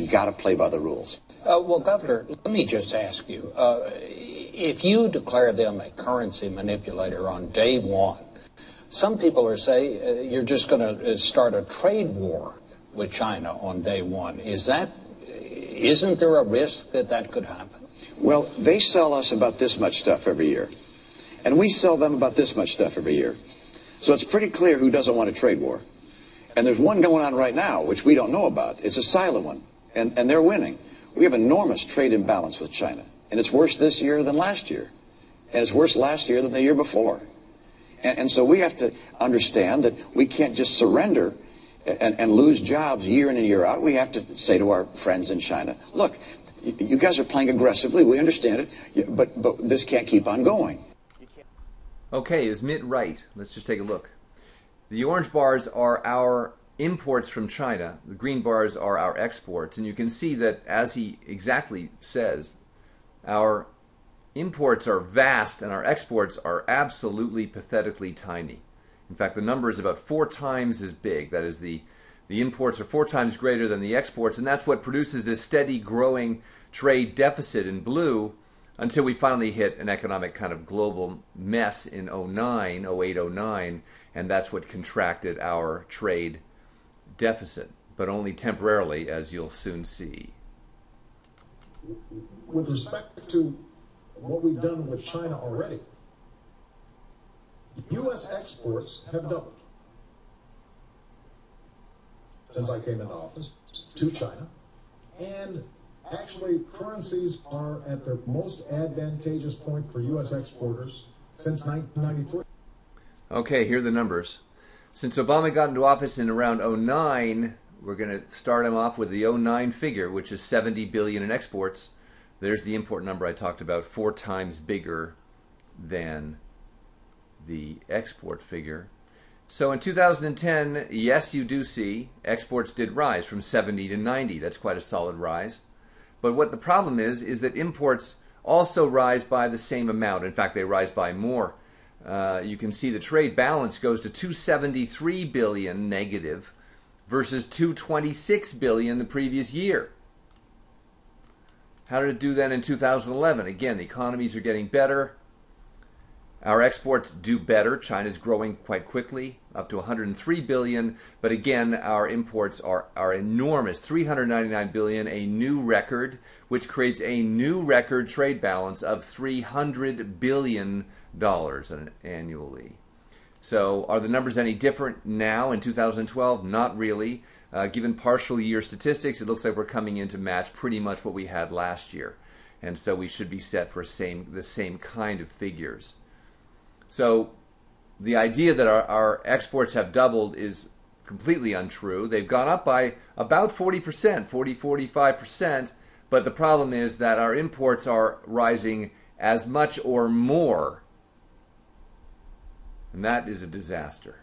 you got to play by the rules. Well, Governor, let me just ask you, if you declare them a currency manipulator on day one, some people are saying you're just going to start a trade war with China on day one. Isn't there a risk that that could happen? Well, they sell us about this much stuff every year, and we sell them about this much stuff every year. So it's pretty clear who doesn't want a trade war. And there's one going on right now, which we don't know about. It's a silent one, and they're winning. We have enormous trade imbalance with China, and it's worse this year than last year, and it's worse last year than the year before. And so we have to understand that we can't just surrender and lose jobs year in and year out. We have to say to our friends in China, look, you guys are playing aggressively. We understand it, but this can't keep on going. Okay, is Mitt right? Let's just take a look. The orange bars are our imports from China. The green bars are our exports. And you can see that, as he exactly says, our imports are vast and our exports are absolutely pathetically tiny. In fact, the number is about 4 times as big. That is, the imports are 4 times greater than the exports, and that's what produces this steady growing trade deficit in blue until we finally hit an economic kind of global mess in 08, 09, and that's what contracted our trade deficit, but only temporarily, as you'll soon see. With respect to what we've done with China already, U.S. exports have doubled since I came into office to China, and actually currencies are at their most advantageous point for U.S. exporters since 1993. Okay, here are the numbers. Since Obama got into office in around 09, we're going to start him off with the 09 figure, which is $70 billion in exports. There's the import number I talked about, 4 times bigger than the export figure. So in 2010, yes, you do see exports did rise from 70 to 90. That's quite a solid rise. But what the problem is that imports also rise by the same amount. In fact, they rise by more. You can see the trade balance goes to $273 billion negative versus $226 billion the previous year. How did it do then in 2011? Again, the economies are getting better. Our exports do better. China's growing quite quickly, up to $103 billion. But again, our imports are enormous, $399 billion, a new record, which creates a new record trade balance of $300 billion annually. So are the numbers any different now in 2012? Not really. Given partial year statistics, it looks like we're coming in to match pretty much what we had last year. And so we should be set for the same kind of figures. So the idea that our exports have doubled is completely untrue. They've gone up by about 40%, 45%, but the problem is that our imports are rising as much or more, and that is a disaster.